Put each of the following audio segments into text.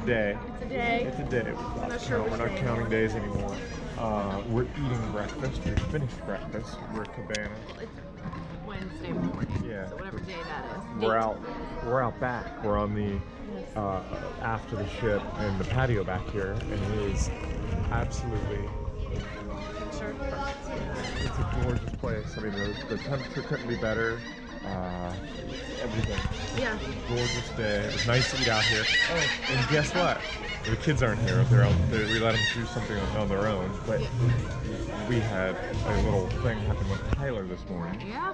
day. It's a day. It's a day. I'm not sure We're not counting days anymore. We're eating breakfast. We finished breakfast. We're at Cabana. It's Wednesday morning. Yeah. So whatever day that is. We're out back. We're on the after the ship and the patio back here, and it is absolutely Sure. it's a gorgeous place. I mean, the temperature couldn't be better. Everything. Yeah. Gorgeous day. It was nice to eat out here. Oh, and guess what? The kids aren't here. We let them do something on their own. But we had a little thing happen with Tyler this morning. Yeah.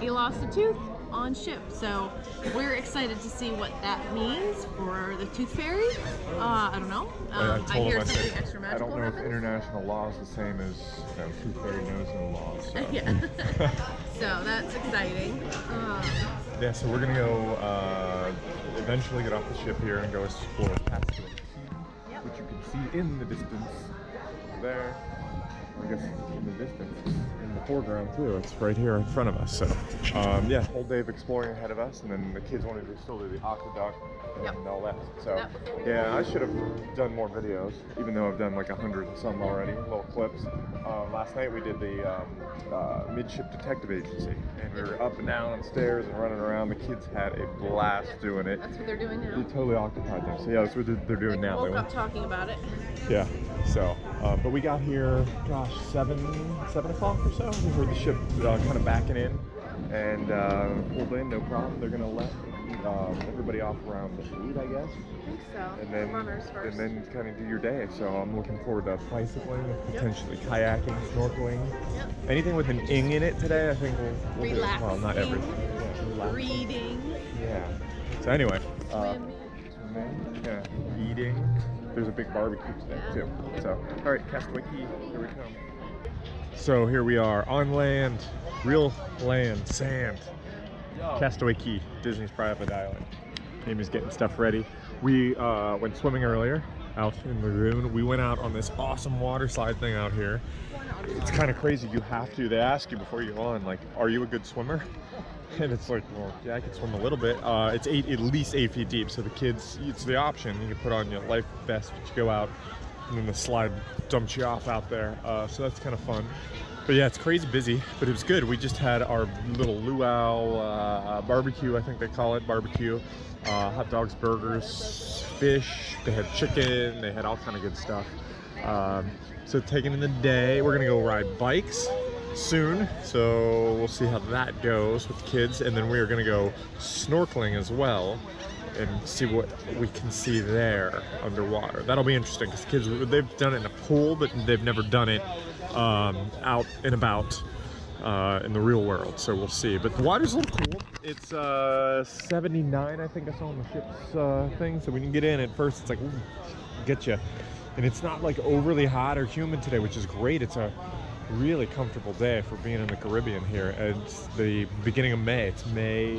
He lost a tooth on ship, so we're excited to see what that means for the tooth fairy. I don't know. I hear something extra magical. I don't know if international law is the same as tooth fairy knows no laws. So. Yeah. So that's exciting. Yeah, so we're gonna go eventually get off the ship here and go explore Castaway Cay, which you can see in the distance there. I guess in the distance, in the foreground too. It's right here in front of us. So, yeah, whole day of exploring ahead of us, and then the kids wanted to still do the aqueduct and all that. So, yeah, I should have done more videos, even though I've done like 100 and some already, little clips. Last night we did the midship detective agency, and we were up and down stairs and running around. The kids had a blast doing it. That's what they're doing now. They totally occupied them. So yeah, that's what they're doing now. Woke up talking about it. Yeah. So, but we got here, gosh, 7 o'clock or so. We heard the ship kind of backing in, and pulled in, no problem. They're gonna let everybody off around 8, I guess. I think so. And then Runners first. and then kind of do your day. So I'm looking forward to bicycling, potentially kayaking, snorkeling, anything with an ing in it today. I think we'll do it. Well, not everything. Yeah, reading. Yeah. So anyway, Swimming. yeah, eating. There's a big barbecue today too. So, all right, Castaway Cay, here we come. So here we are on land, real land, sand. Castaway Cay, Disney's private island. Amy's getting stuff ready. We went swimming earlier out in the lagoon. We went out on this awesome water slide thing out here. It's kind of crazy. You have to, they ask you before you go on, like, are you a good swimmer? And it's like, well, yeah, I can swim a little bit. It's at least 8 feet deep, so the kids, it's the option. You can put on your life vest, but you go out, and then the slide dumps you off out there. So that's kind of fun. But yeah, it's crazy busy, but it was good. We just had our little luau barbecue, I think they call it, barbecue. Hot dogs, burgers, fish, they had chicken, they had all kind of good stuff. So taking in the day, we're gonna go ride bikes soon, so we'll see how that goes with the kids, and then we are going to go snorkeling as well and see what we can see there underwater. That'll be interesting because kids, they've done it in a pool, but they've never done it out and about in the real world, so we'll see. But the water's a little cool. It's 79, I think I saw on the ship's thing, so we can get in. At first it's like, ooh, get you, and it's not like overly hot or humid today, which is great. It's a really comfortable day for being in the Caribbean here. It's the beginning of May. It's May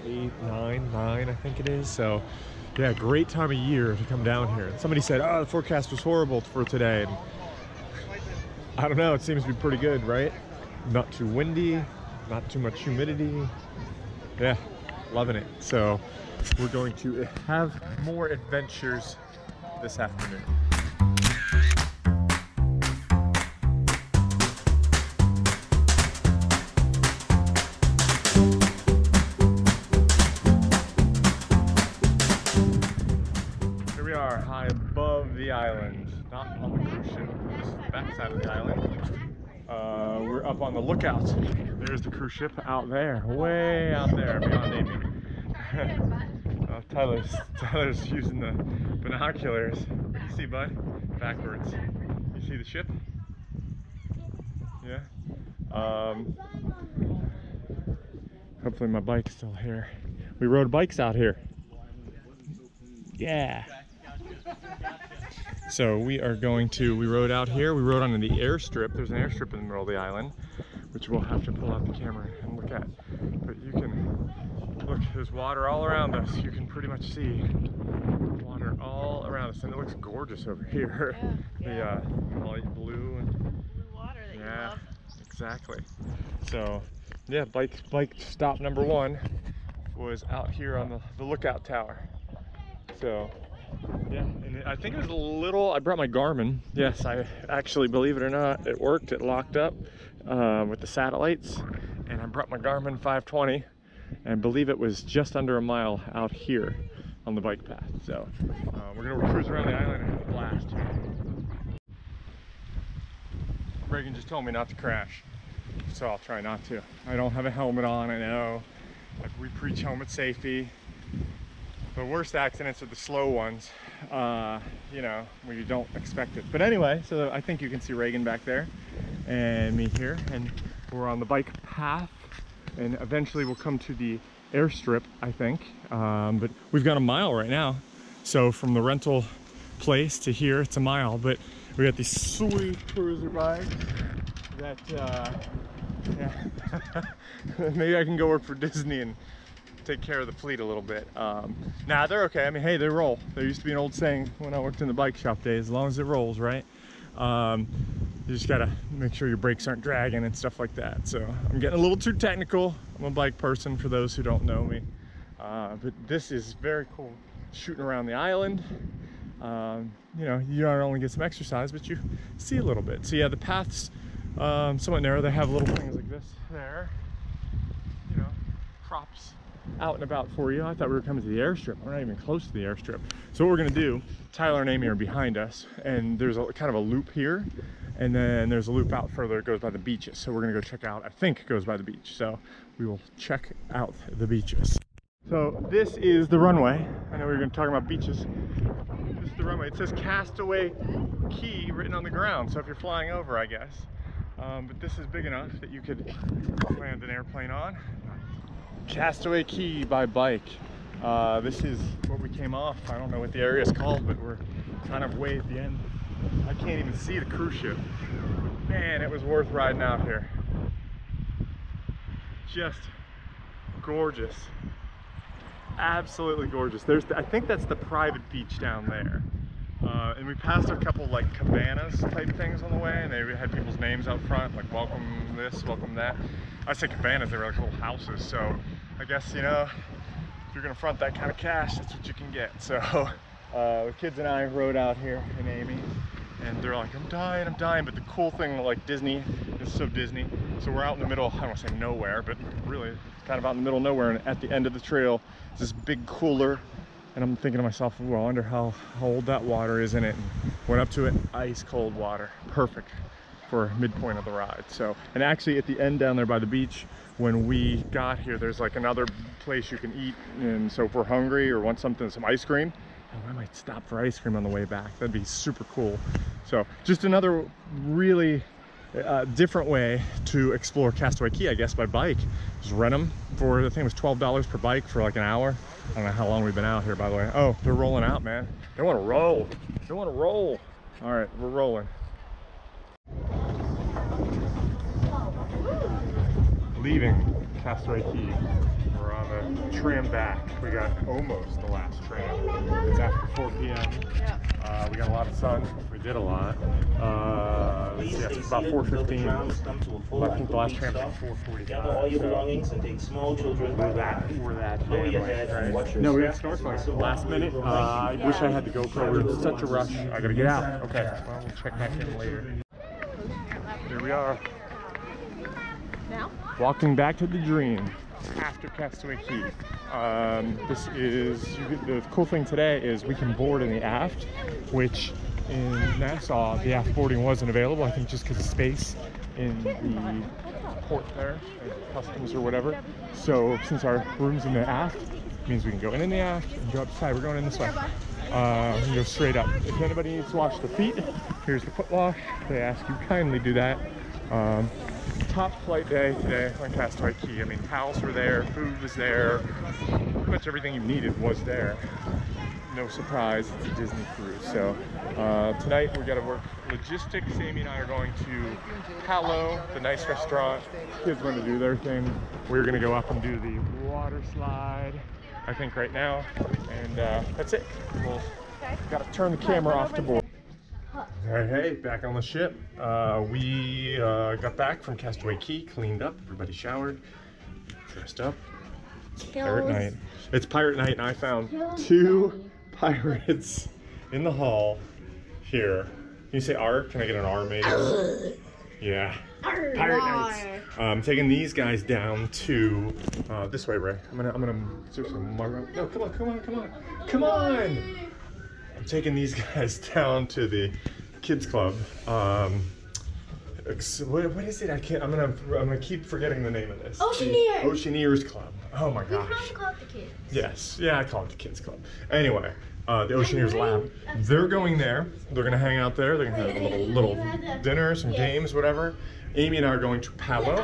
8, 9, I think it is. So yeah, great time of year to come down here. And somebody said, oh, the forecast was horrible for today. And I don't know, it seems to be pretty good, right? Not too windy, not too much humidity. Yeah, loving it. So we're going to have more adventures this afternoon. High above the island, not on the cruise ship. This is the back side of the island. We're up on the lookout. There's the cruise ship out there, way out there beyond Amy. Tyler's using the binoculars. What do you see, bud? Backwards. You see the ship? Yeah. Hopefully my bike's still here. We rode bikes out here. Yeah. So we rode out here, we rode on the airstrip. There's an airstrip in the middle of the island, which we'll have to pull out the camera and look at. But you can, look, there's water all around us. You can pretty much see water all around us, and it looks gorgeous over here. Yeah. The light blue and blue water that you love. Exactly. So yeah, bike stop number 1 was out here on the lookout tower. So Yeah, and I think it was a little, I brought my Garmin. Yes, I actually, believe it or not, it worked. It locked up with the satellites. And I brought my Garmin 520. And I believe it was just under a mile out here on the bike path. So we're gonna cruise around the island and have a blast. Reagan just told me not to crash, so I'll try not to. I don't have a helmet on, I know. Like, we preach helmet safety. The worst accidents are the slow ones, you know, where you don't expect it. But anyway, so I think you can see Reagan back there and me here, and we're on the bike path, and eventually we'll come to the airstrip, I think. But we've got a mile right now. So from the rental place to here, it's a mile, but we got these sweet cruiser bikes that, yeah, maybe I can go work for Disney and take care of the fleet a little bit. Nah, they're okay. I mean, hey, they roll. There used to be an old saying when I worked in the bike shop days, as long as it rolls, right? You just gotta make sure your brakes aren't dragging and stuff like that. So I'm getting a little too technical. I'm a bike person for those who don't know me. But this is very cool, shooting around the island. You know, you not only get some exercise, but you see a little bit. So yeah, the path's somewhat narrow. They have little things like this there, you know, props out and about for you. I thought we were coming to the airstrip. We're not even close to the airstrip. So what we're gonna do, Tyler and Amy are behind us, and there's a kind of a loop here, and then there's a loop out further. It goes by the beaches. So we're gonna go check out, I think it goes by the beach. So we will check out the beaches. So this is the runway. I know we were gonna talk about beaches. This is the runway. It says Castaway Cay written on the ground. So if you're flying over, I guess. But this is big enough that you could land an airplane on. Castaway Cay by bike. This is what we came off. I don't know what the area is called, but we're kind of way at the end. I can't even see the cruise ship. But man, it was worth riding out here. Just gorgeous. Absolutely gorgeous. I think that's the private beach down there. And we passed a couple like cabanas type things on the way, and they had people's names out front, like welcome this, welcome that. I say cabanas, they were like little houses, so I guess, you know, if you're gonna front that kind of cash, that's what you can get. So the kids and I rode out here, and Amy, and they're like, I'm dying, but the cool thing, like Disney, is so Disney. So we're out in the middle, I don't want to say nowhere, but really kind of out in the middle of nowhere, and at the end of the trail is this big cooler. And I'm thinking to myself, well, I wonder how old that water is in it. And went up to it, ice cold water. Perfect for midpoint of the ride. So, and actually at the end down there by the beach, when we got here, there's like another place you can eat. And so if we're hungry or want something, some ice cream, I might stop for ice cream on the way back. That'd be super cool. So just another really different way to explore Castaway Cay, I guess, by bike. Just rent them for, I think it was $12 per bike for like an hour. I don't know how long we've been out here, by the way. Oh, they're rolling out, man. They want to roll. They want to roll. All right, we're rolling. Leaving Castaway Cay. We're on the tram back. We got almost the last tram. It's after 4 p.m. We got a lot of sun. We did a lot. Let's see, it's about 4:15. I think the last tram was 4:45. Gather all your belongings and take small children. We're that family, right? No, we got snorkeling last minute. I wish I had the GoPro. We were in such a rush. I gotta get out. Okay, well, we'll check back in later. Here we are. Now? Walking back to the dream after Castaway Cay. This is, the cool thing today is we can board in the aft, which in Nassau, the aft boarding wasn't available, I think just because of space in the port there, customs or whatever. So since our room's in the aft, it means we can go in the aft and go upside. We're going in this way. We can go straight up. If anybody needs to wash their feet, here's the foot wash. They ask you kindly do that. Top flight day today on Castaway Cay. I mean, towels were there, food was there, pretty much everything you needed was there. No surprise, it's a Disney cruise. So tonight we got to work logistics. Amy and I are going to Palo, the nice restaurant. Kids want to do their thing. We're going to go up and do the water slide, I think, right now. And that's it. We'll got to turn the camera off to board. Hey, back on the ship. We got back from Castaway Cay, cleaned up, everybody showered, dressed up. It's pirate night. It's pirate night, and I found 2 pirates in the hall here. Can you say R? Can I get an R maybe? Yeah. Pirate Nights. I'm taking these guys down to this way, Ray. I'm gonna seriously mark. No, come on. I'm taking these guys down to the kids club. What is it? I'm gonna keep forgetting the name of this. Oceaneers. Oceaneers Club. Oh my gosh. We call it the kids. Yes. Yeah, I call it the kids club. Anyway, the Oceaneers Lab. They're going there. They're gonna hang out there. They're gonna have a little dinner, some games, whatever. Amy and I are going to Palo,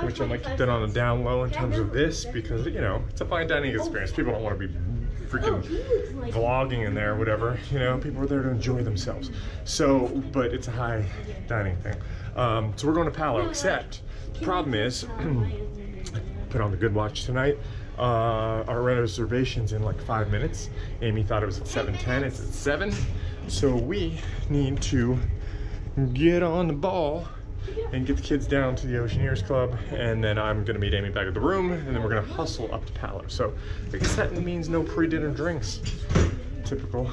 which I might keep that on a down low in terms of this because, you know, it's a fine dining experience. People don't want to be freaking vlogging in there, whatever. You know, people are there to enjoy themselves. So, but it's a high dining thing. So we're going to Palo, except the problem is, put on the Good Watch tonight. Our reservation's in like 5 minutes. Amy thought it was at 7:10. It's at 7. So we need to get on the ball and get the kids down to the Oceaneers Club, and then I'm gonna meet Amy back at the room, and then we're gonna hustle up to Palo. So I guess that means no pre-dinner drinks. Typical.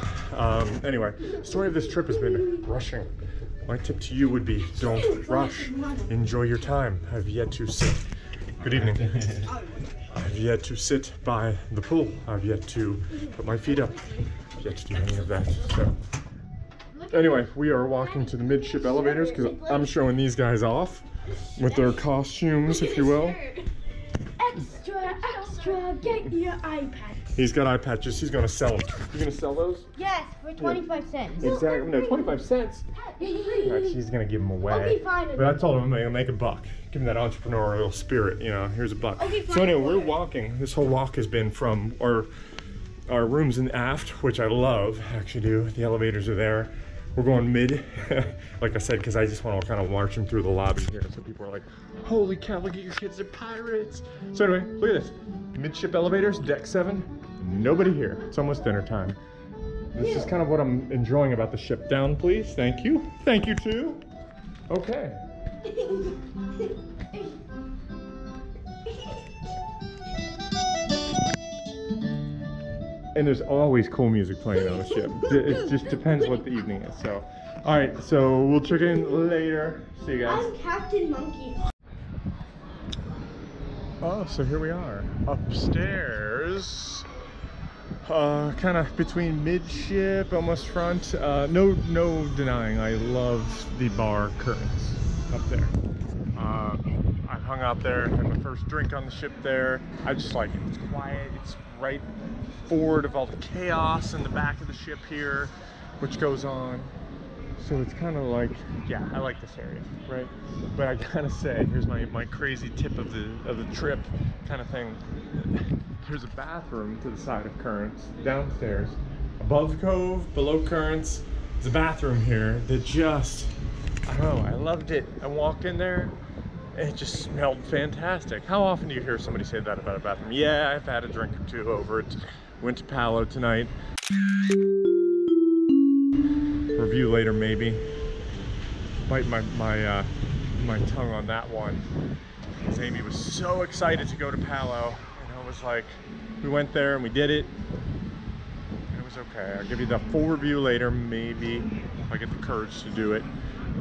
Anyway, the story of this trip has been rushing. My tip to you would be don't rush. Enjoy your time. I've yet to sit. Good evening. I've yet to sit by the pool. I've yet to put my feet up. I've yet to do any of that. So. Anyway, we are walking to the midship elevators because I'm showing these guys off with their costumes, if you will. Extra, get your eye patch. He's got eye patches. He's going to sell them. You going to sell those? Yes, for 25 cents. Exactly. No, 25 cents. Right, she's going to give them away. Okay, fine. But I told him I'm going to make a buck. Give him that entrepreneurial spirit, you know, here's a buck. Okay, fine. So anyway, we're walking. This whole walk has been from our rooms in aft, which I love, actually do. The elevators are there. We're going mid, like I said, because I just want to kind of march them through the lobby here. So people are like, holy cow, look at your kids, they're pirates. So anyway, look at this. Midship elevators, deck 7, nobody here. It's almost dinner time. This is kind of what I'm enjoying about the ship. Down, please. Thank you. Thank you, too. Okay. And there's always cool music playing on the ship. It just depends what the evening is. So, all right. So we'll check in later. See you guys. I'm Captain Monkey. Oh, so here we are upstairs. Kind of between midship, almost front. No denying, I love the bar curtains up there. I hung out there, had my first drink on the ship there. I just like it. It's quiet. It's right forward of all the chaos in the back of the ship here, which goes on. So it's kind of like, yeah, I like this area, right? But I gotta say, here's my crazy tip of the trip kind of thing. Here's a bathroom to the side of Currents, downstairs, above Cove, below Currents. There's a bathroom here that just, I don't know, I loved it. I walked in there, and it just smelled fantastic. How often do you hear somebody say that about a bathroom? Yeah, I've had a drink or two over it. Went to Palo tonight. Review later, maybe. Bite my tongue on that one, because Amy was so excited to go to Palo, and I was like, we went there and we did it. It was okay. I'll give you the full review later, maybe, if I get the courage to do it.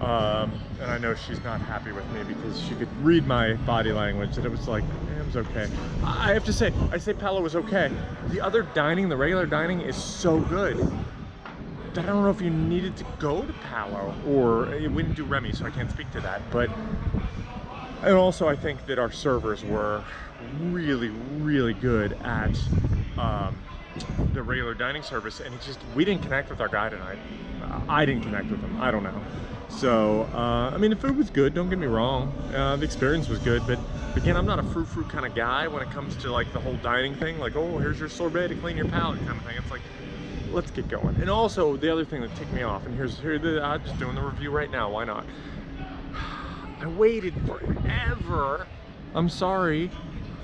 And I know she's not happy with me because she could read my body language that it was like, it was okay. I have to say, I say Palo was okay. The other dining, the regular dining, is so good. I don't know if you needed to go to Palo, or we didn't do Remy, so I can't speak to that. But, and also I think that our servers were really, really good at the regular dining service, and it just, we didn't connect with our guy tonight. I didn't connect with him, I don't know. So, I mean, the food was good, don't get me wrong. The experience was good, but again, I'm not a frou-frou kind of guy when it comes to like the whole dining thing. Like, oh, here's your sorbet to clean your palate kind of thing. It's like, let's get going. And also, the other thing that ticked me off, and I'm just doing the review right now, why not? I waited forever, I'm sorry,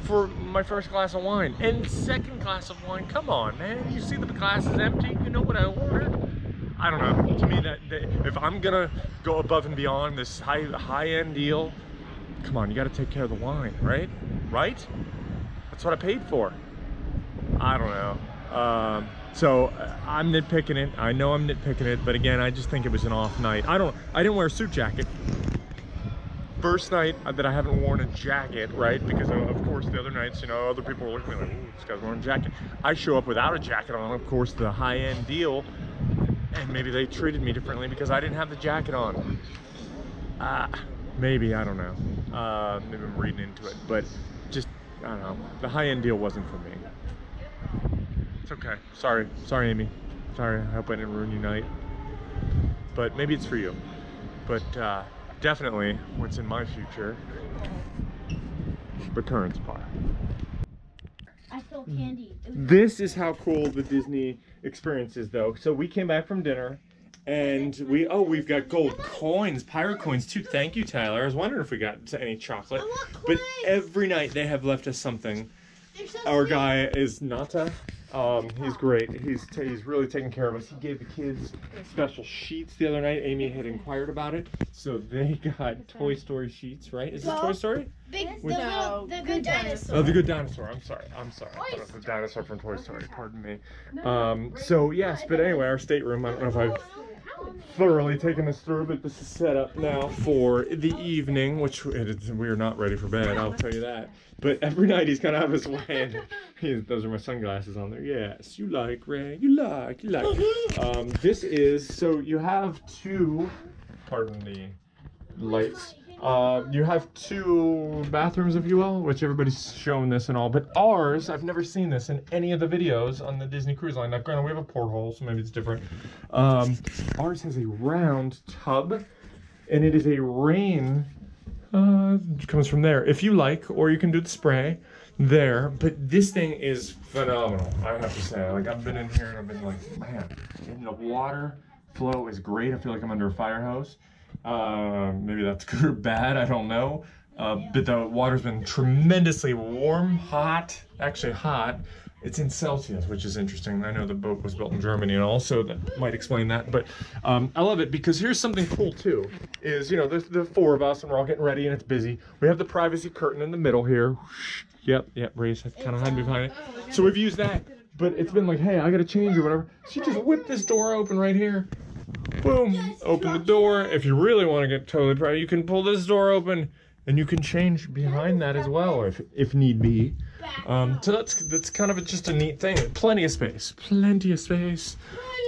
for my first glass of wine. And second glass of wine, come on, man. You see the glass is empty, you know what I ordered? I don't know, to me, that if I'm gonna go above and beyond this high-end deal, come on, you gotta take care of the wine, right? Right? That's what I paid for. I don't know. So I'm nitpicking it. I know I'm nitpicking it, but again, I just think it was an off night. I didn't wear a suit jacket. First night that I haven't worn a jacket, right? Because of course the other nights, you know, other people were looking at me like, ooh, this guy's wearing a jacket. I show up without a jacket on, of course, the high-end deal, and maybe they treated me differently because I didn't have the jacket on. Maybe, I don't know. Maybe I'm reading into it, but just, I don't know. The high-end deal wasn't for me. It's okay. Sorry, Amy. Sorry, I hope I didn't ruin your night. But maybe it's for you. But definitely, what's in my future, recurrence bar. I feel candy. This is how cool the Disney experience is, though. So we came back from dinner, and we've got gold coins, pirate coins too. Thank you, Tyler. I was wondering if we got any chocolate. But every night they have left us something. Our guy is Nata. He's great. He's really taking care of us. He gave the kids special sheets the other night. Amy had inquired about it, so they got Toy Story sheets, right? Is this Toy Story? The Good Dinosaur. Oh, the Good Dinosaur. I'm sorry. I thought it was the dinosaur from Toy Story. Pardon me. So yes, but anyway, our stateroom. I don't know if I've thoroughly taken us through, but this is set up now for the evening, which we are not ready for bed, I'll tell you that. But every night he's kind of out of his way. Those are my sunglasses on there. Yes, you like, Ray. You like. This is, so you have two, pardon the lights. You have two bathrooms, if you will, which everybody's shown this and all, but ours, I've never seen this in any of the videos on the Disney Cruise Line. Now, granted, we have a porthole, so maybe it's different. Ours has a round tub, and it is a rain, comes from there, if you like, or you can do the spray there, but this thing is phenomenal, I have to say. Like, I've been in here, and I've been like, man, and the water flow is great. I feel like I'm under a fire hose. Maybe that's good or bad, I don't know. But the water's been tremendously warm, hot, actually hot. It's in Celsius, which is interesting. I know the boat was built in Germany and all, so that might explain that. But I love it because here's something cool too, is, you know, there's the four of us and we're all getting ready and it's busy. We have the privacy curtain in the middle here. Yep, Ray's kind of hiding behind it. So we've used that, but it's been like, hey, I gotta change or whatever. She just whipped this door open right here. Boom, open the door. If you really want to get totally private, you can pull this door open and you can change behind that as well, if need be. So that's kind of just a neat thing. Plenty of space.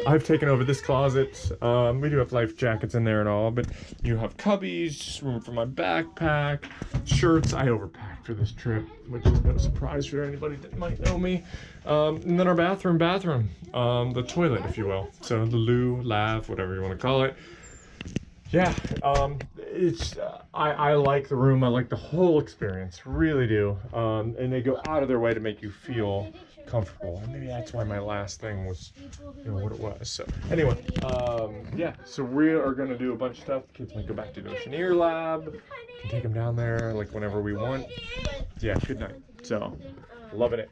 I've taken over this closet. We do have life jackets in there and all, but you have cubbies, room for my backpack, shirts. I overpacked for this trip, which is no surprise for anybody that might know me. And then our bathroom, the toilet, if you will. So the loo, lav, whatever you want to call it. Yeah, I like the room. I like the whole experience, really do. And they go out of their way to make you feel comfortable. And maybe that's why my last thing was, you know, what it was. So anyway, yeah, so we are going to do a bunch of stuff. The kids might go back to the Oceaneer lab. Can take them down there like whenever we want. Yeah, good night. So, loving it.